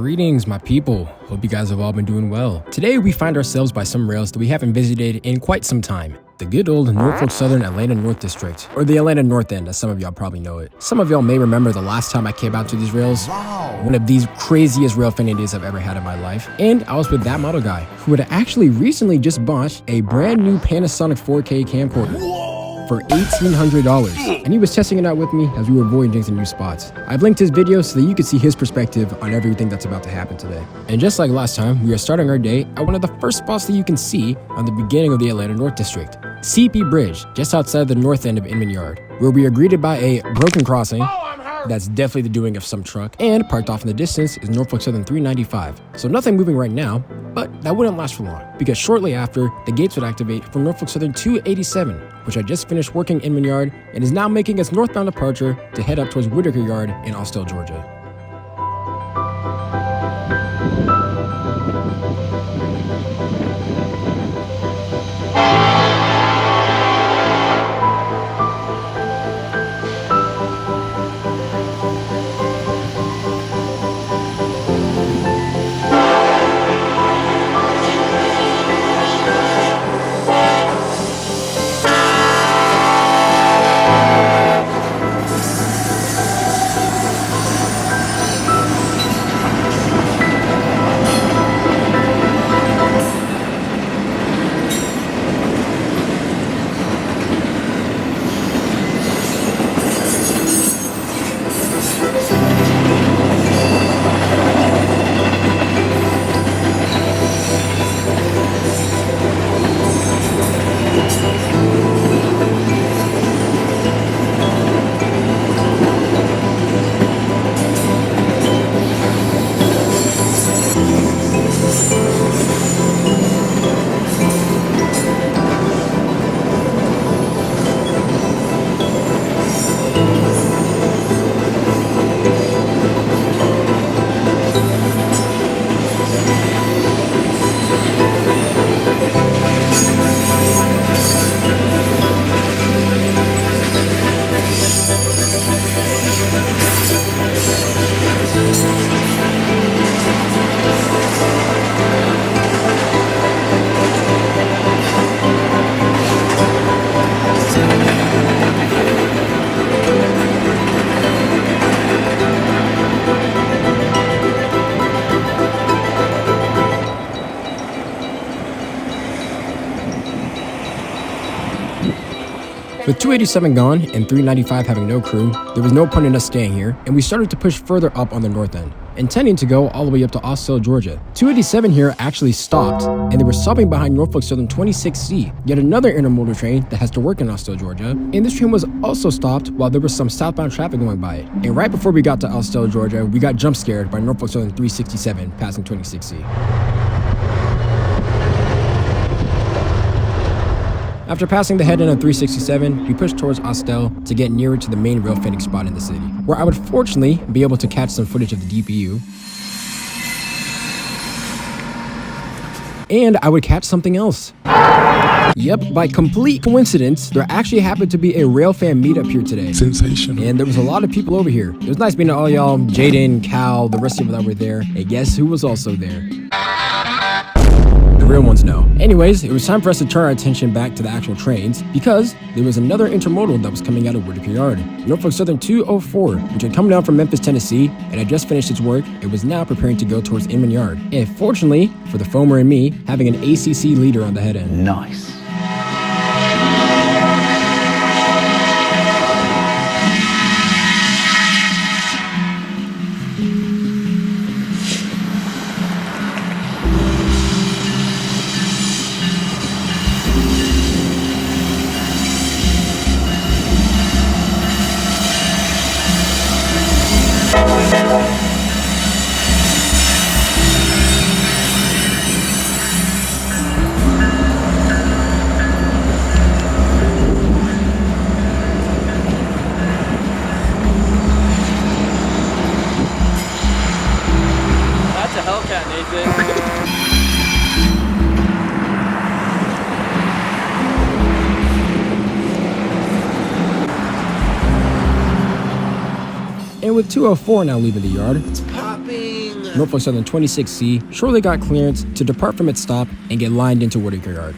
Greetings, my people. Hope you guys have all been doing well. Today we find ourselves by some rails that we haven't visited in quite some time. The good old Norfolk Southern Atlanta North District, or the Atlanta North End as some of y'all probably know it. Some of y'all may remember the last time I came out to these rails. One of these craziest rail fanning days I've ever had in my life. And I was with that model guy who had actually recently just bought a brand new Panasonic 4K camcorder for $1,800, and he was testing it out with me as we were voyaging to new spots. I've linked his video so that you can see his perspective on everything that's about to happen today. And just like last time, we are starting our day at one of the first spots that you can see on the beginning of the Atlanta North District, CP Bridge, just outside the north end of Inman Yard, where we are greeted by a broken crossing. That's definitely the doing of some truck, and parked off in the distance is Norfolk Southern 395. So nothing moving right now, but that wouldn't last for long, because shortly after, the gates would activate for Norfolk Southern 287, which I just finished working in Inman Yard and is now making its northbound departure to head up towards Whitaker Yard in Austell, Georgia. With 287 gone and 395 having no crew, there was no point in us staying here, and we started to push further up on the north end, intending to go all the way up to Austell, Georgia. 287 here actually stopped, and they were stopping behind Norfolk Southern 26C, yet another intermodal train that has to work in Austell, Georgia, and this train was also stopped while there was some southbound traffic going by it. And right before we got to Austell, Georgia, we got jump scared by Norfolk Southern 367 passing 26C. After passing the head end of 367, we pushed towards Austell to get nearer to the main rail fanning spot in the city, where I would fortunately be able to catch some footage of the DPU, and I would catch something else. Yep, by complete coincidence, there actually happened to be a rail fan meetup here today. Sensational. And there was a lot of people over here. It was nice meeting all y'all, Jaden, Cal, the rest of you that were there, and guess who was also there? The real ones know. Anyways, it was time for us to turn our attention back to the actual trains because there was another intermodal that was coming out of Whitaker Yard. Norfolk Southern 204, which had come down from Memphis, Tennessee, and had just finished its work. It was now preparing to go towards Inman Yard. And fortunately, for the foamer and me, having an ACC leader on the head end. Nice. And with 204 now leaving the yard, It's popping. Norfolk Southern 26C shortly got clearance to depart from its stop and get lined into Whitaker Yard.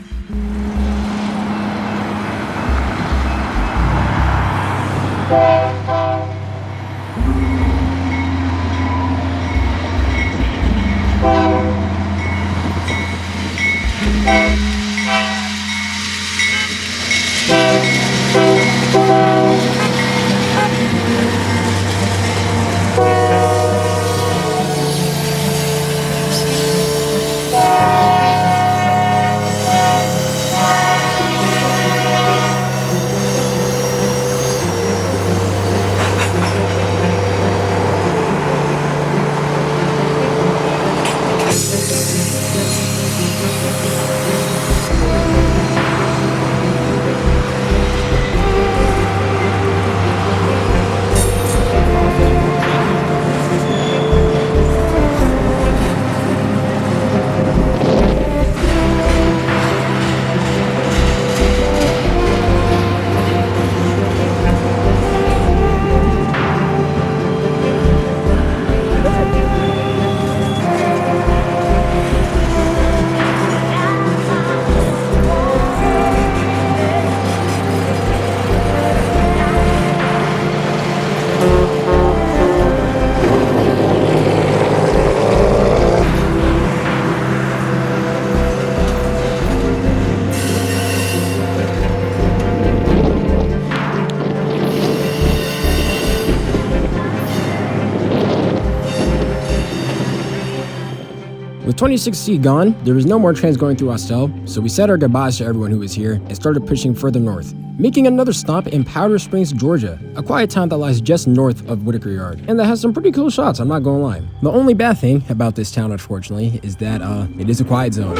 With 26C gone, there was no more trains going through Austell, so we said our goodbyes to everyone who was here and started pushing further north, making another stop in Powder Springs, Georgia, a quiet town that lies just north of Whitaker Yard, and that has some pretty cool shots, I'm not gonna lie. The only bad thing about this town, unfortunately, is that it is a quiet zone.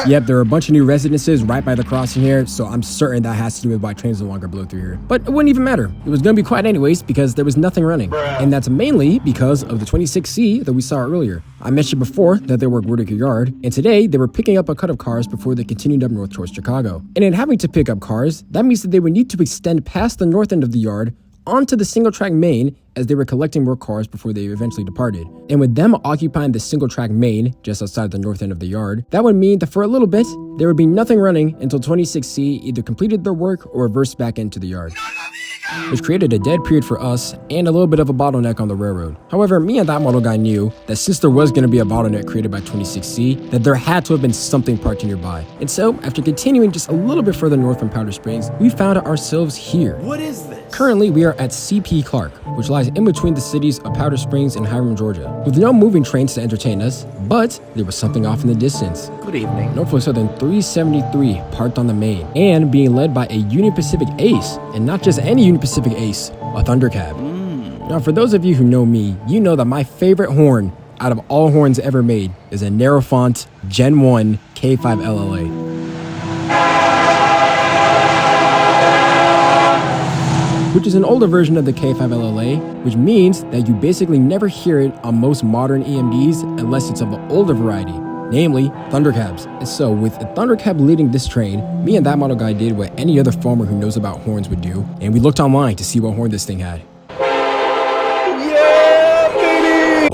Yep, there are a bunch of new residences right by the crossing here, so I'm certain that has to do with why trains no longer blow through here. But it wouldn't even matter. It was gonna be quiet anyways because there was nothing running. And that's mainly because of the 26C that we saw earlier. I mentioned before that they were at Whitaker Yard, and today they were picking up a cut of cars before they continued up north towards Chicago. And in having to pick up cars, that means that they would need to extend past the north end of the yard onto the single track main as they were collecting more cars before they eventually departed. And with them occupying the single track main just outside the north end of the yard, that would mean that for a little bit, there would be nothing running until 26C either completed their work or reversed back into the yard, which created a dead period for us and a little bit of a bottleneck on the railroad. However, me and that model guy knew that since there was going to be a bottleneck created by 26C, that there had to have been something parked nearby. And so, after continuing just a little bit further north from Powder Springs, we found ourselves here. What is this? Currently, we are at CP Clark, which lies in between the cities of Powder Springs and Hiram, Georgia, with no moving trains to entertain us, but there was something off in the distance. Good evening. Norfolk Southern 373 parked on the main and being led by a Union Pacific ace, and not just any Union Pacific ace, a Thundercab. Now, for those of you who know me, you know that my favorite horn out of all horns ever made is a narrow font Gen 1 K5 LLA. Which is an older version of the K5 LLA, which means that you basically never hear it on most modern EMDs unless it's of the older variety, namely Thundercabs. And so with a Thundercab leading this train, me and that model guy did what any other farmer who knows about horns would do, and we looked online to see what horn this thing had.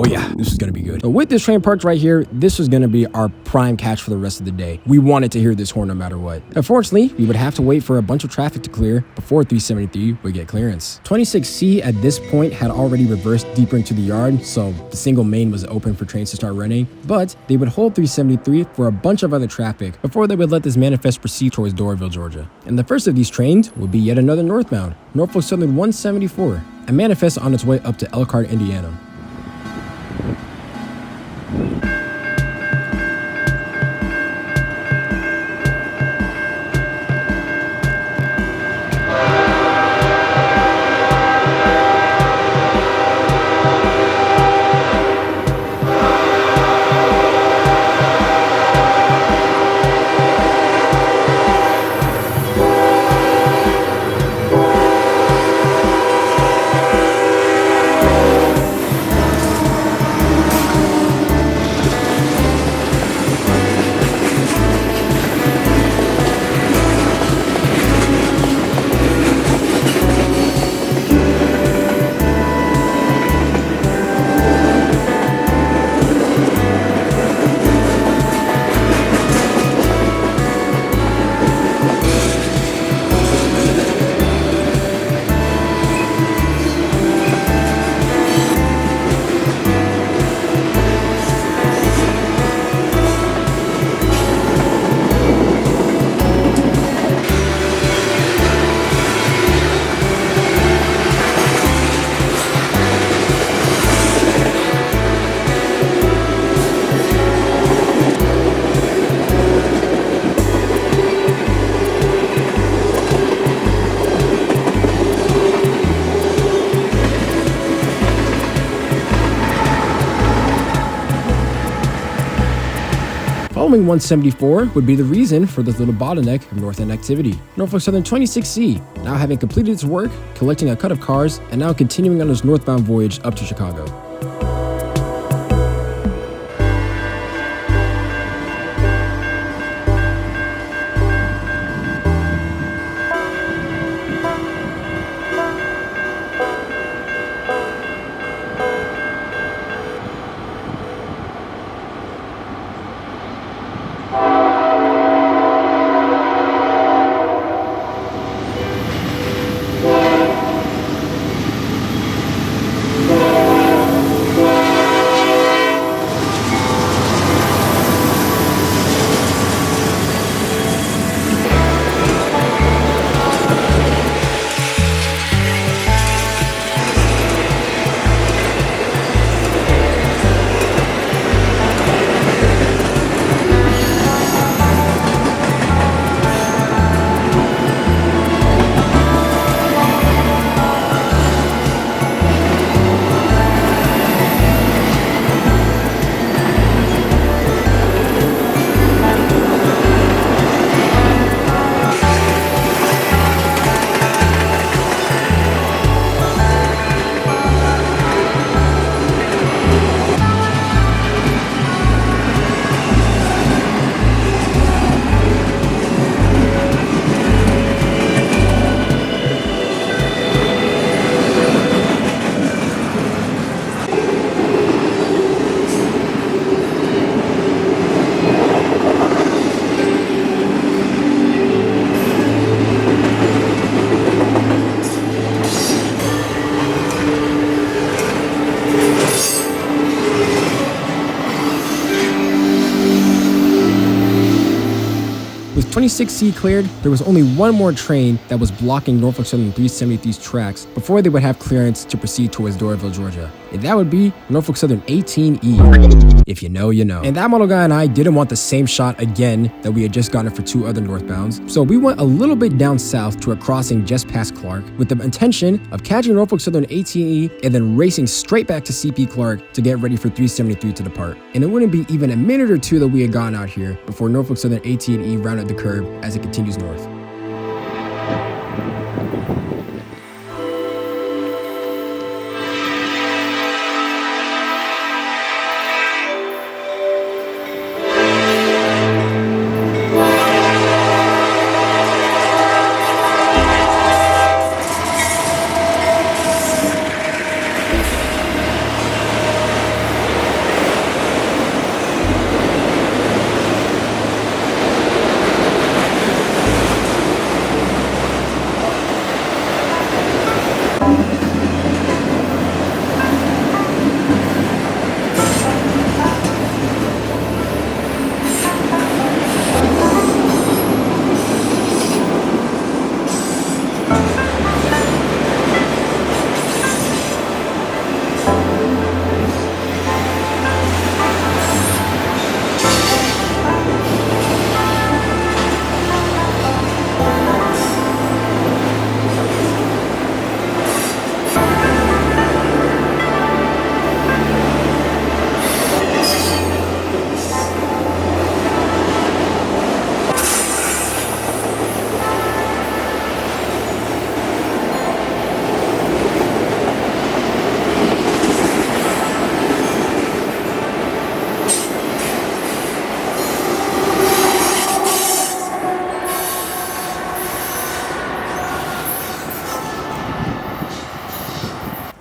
Oh yeah, this is gonna be good. But with this train parked right here, this was gonna be our prime catch for the rest of the day. We wanted to hear this horn no matter what. Unfortunately, we would have to wait for a bunch of traffic to clear before 373 would get clearance. 26C at this point had already reversed deeper into the yard, so the single main was open for trains to start running, but they would hold 373 for a bunch of other traffic before they would let this manifest proceed towards Doraville, Georgia. And the first of these trains would be yet another northbound, Norfolk Southern 174, a manifest on its way up to Elkhart, Indiana. following 174 would be the reason for this little bottleneck of North End activity. Norfolk Southern 26C, now having completed its work, collecting a cut of cars, and now continuing on its northbound voyage up to Chicago. With 26C cleared, there was only one more train that was blocking Norfolk Southern 373's tracks before they would have clearance to proceed towards Doraville, Georgia. And that would be Norfolk Southern 18E. If you know, you know. And that model guy and I didn't want the same shot again that we had just gotten for two other northbounds, so we went a little bit down south to a crossing just past Clark with the intention of catching Norfolk Southern 18E and then racing straight back to CP Clark to get ready for 373 to depart. And it wouldn't be even a minute or two that we had gotten out here before Norfolk Southern 18E rounded the curve as it continues north.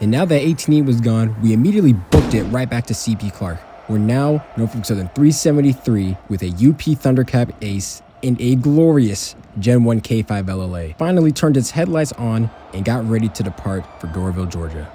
And now that 18E was gone, we immediately booked it right back to CP Clark. We're now Norfolk Southern 373 with a UP Thundercap Ace and a glorious Gen 1 K5 LLA. Finally turned its headlights on and got ready to depart for Doraville, Georgia.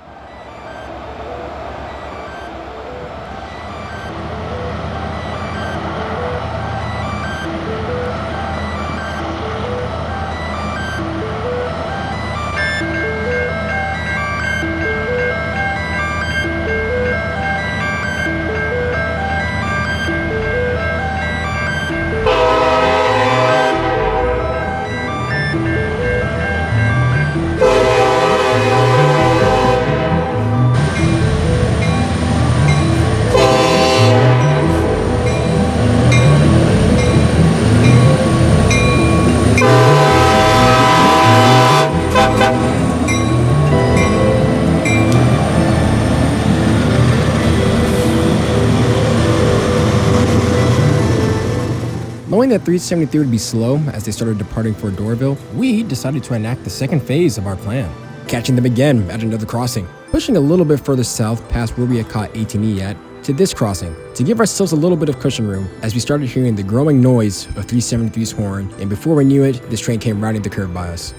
that 373 would be slow as they started departing for Doraville, we decided to enact the second phase of our plan, catching them again at another crossing, pushing a little bit further south past where we had caught ATME at, to this crossing, to give ourselves a little bit of cushion room as we started hearing the growing noise of 373's horn, and before we knew it, this train came rounding the curve by us.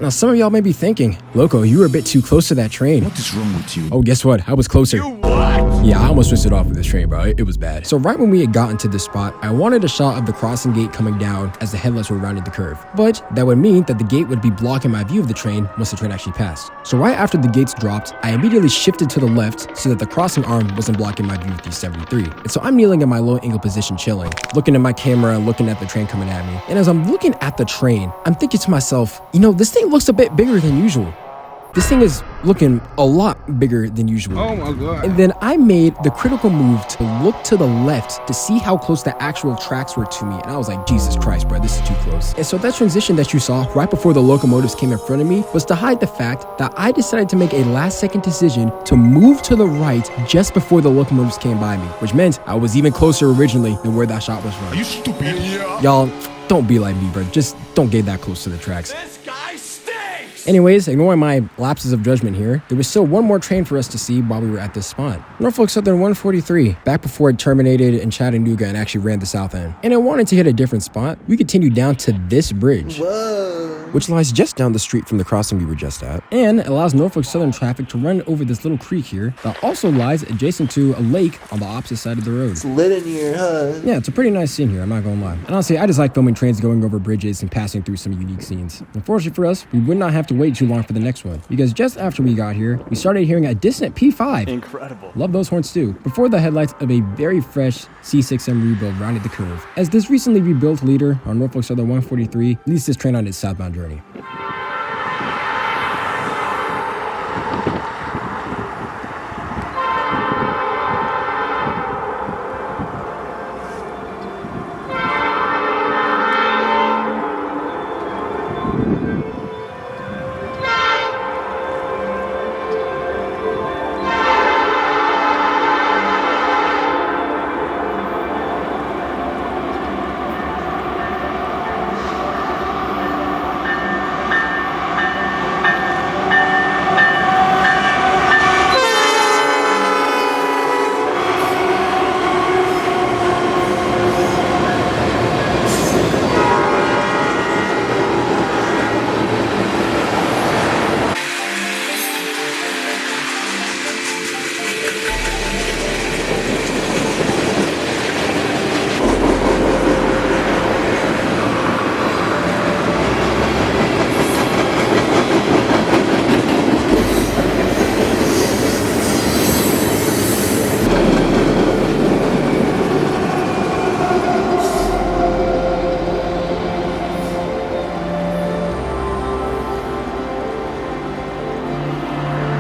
Now, some of y'all may be thinking, Loco, you were a bit too close to that train. What is wrong with you? Oh, guess what? I was closer. You what? Yeah, I almost switched it off with this train, bro. It was bad. So right when we had gotten to this spot, I wanted a shot of the crossing gate coming down as the headlights were rounding the curve. But that would mean that the gate would be blocking my view of the train once the train actually passed. So right after the gates dropped, I immediately shifted to the left so that the crossing arm wasn't blocking my view of 373. And so I'm kneeling in my low angle position chilling, looking at my camera and looking at the train coming at me. And as I'm looking at the train, I'm thinking to myself, you know, this thing looks a bit bigger than usual. This thing is looking a lot bigger than usual. Oh my God. And then I made the critical move to look to the left to see how close the actual tracks were to me. And I was like, Jesus Christ, bro, this is too close. And so that transition that you saw right before the locomotives came in front of me was to hide the fact that I decided to make a last second decision to move to the right just before the locomotives came by me, which meant I was even closer originally than where that shot was from. Are you stupid? Yeah. Y'all, don't be like me, bro. Just don't get that close to the tracks. This guy stinks! Anyways, ignoring my lapses of judgment here, there was still one more train for us to see while we were at this spot. Norfolk Southern 143, back before it terminated in Chattanooga and actually ran the south end. And I wanted to hit a different spot. We continued down to this bridge, which lies just down the street from the crossing we were just at, and allows Norfolk Southern traffic to run over this little creek here that also lies adjacent to a lake on the opposite side of the road. It's lit in here, huh? Yeah, it's a pretty nice scene here, I'm not gonna lie. And honestly, I just like filming trains going over bridges and passing through some unique scenes. Unfortunately for us, we would not have to wait too long for the next one, because just after we got here, we started hearing a distant P5. Incredible. Love those horns too. Before the headlights of a very fresh C6M rebuild rounded the curve, as this recently rebuilt leader on Norfolk Southern 143 leads this train on its southbound journey.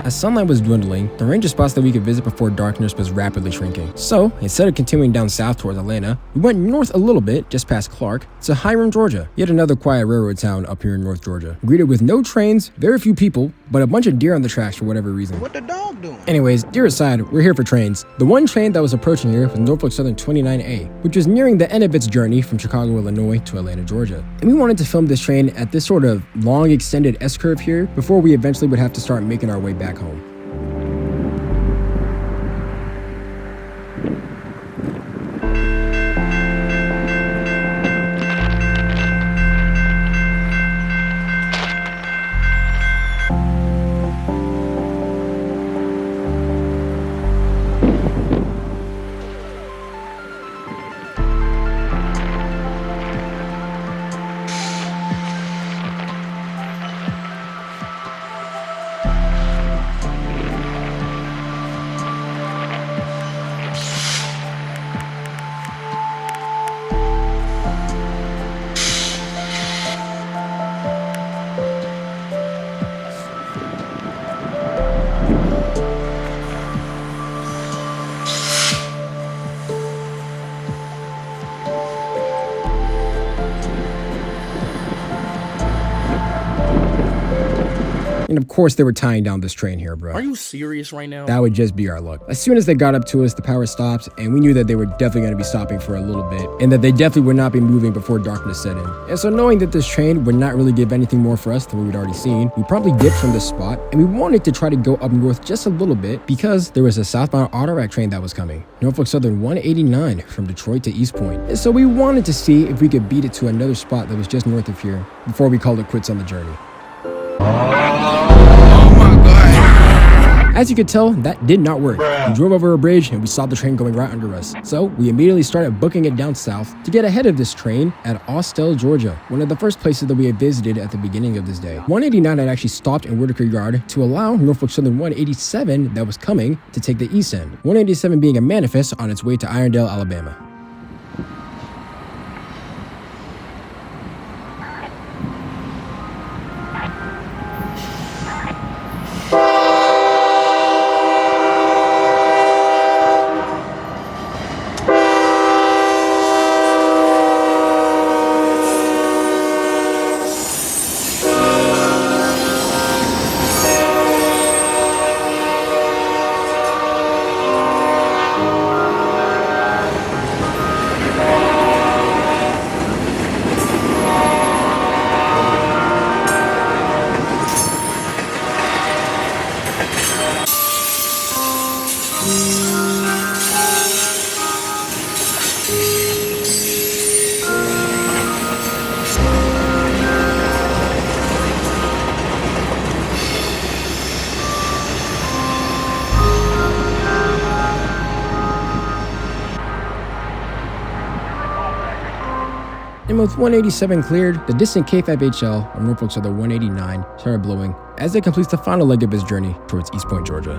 As sunlight was dwindling, the range of spots that we could visit before darkness was rapidly shrinking. So, instead of continuing down south towards Atlanta, we went north a little bit, just past Clark, to Hiram, Georgia, yet another quiet railroad town up here in North Georgia. Greeted with no trains, very few people, but a bunch of deer on the tracks for whatever reason. What the dog doing? Anyways, deer aside, we're here for trains. The one train that was approaching here was Norfolk Southern 29A, which was nearing the end of its journey from Chicago, Illinois to Atlanta, Georgia. And we wanted to film this train at this sort of long extended S-curve here before we eventually would have to start making our way back home. And of course, they were tying down this train here, bro. Are you serious right now? That would just be our luck. As soon as they got up to us, the power stopped, and we knew that they were definitely going to be stopping for a little bit, and that they definitely would not be moving before darkness set in. And so knowing that this train would not really give anything more for us than what we'd already seen, we probably dipped from this spot, and we wanted to try to go up north just a little bit because there was a southbound Autorack train that was coming, Norfolk Southern 189 from Detroit to East Point. And so we wanted to see if we could beat it to another spot that was just north of here before we called it quits on the journey. As you could tell, that did not work. We drove over a bridge and we saw the train going right under us. So we immediately started booking it down south to get ahead of this train at Austell, Georgia, one of the first places that we had visited at the beginning of this day. 189 had actually stopped in Whitaker Yard to allow Norfolk Southern 187 that was coming to take the east end, 187 being a manifest on its way to Irondale, Alabama. And with 187 cleared, the distant K-Fab HL on Norfolk Southern 189 started blowing as it completes the final leg of his journey towards East Point, Georgia.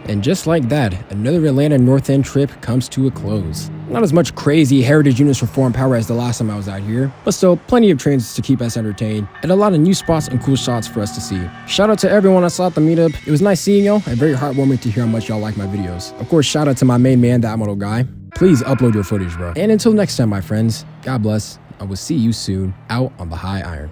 And just like that, another Atlanta North End trip comes to a close. Not as much crazy Heritage Units Reform power as the last time I was out here, but still plenty of trains to keep us entertained, and a lot of new spots and cool shots for us to see. Shout out to everyone I saw at the meetup. It was nice seeing y'all and very heartwarming to hear how much y'all like my videos. Of course, shout out to my main man, that model guy. Please upload your footage, bro. And until next time, my friends, God bless. I will see you soon out on the high iron.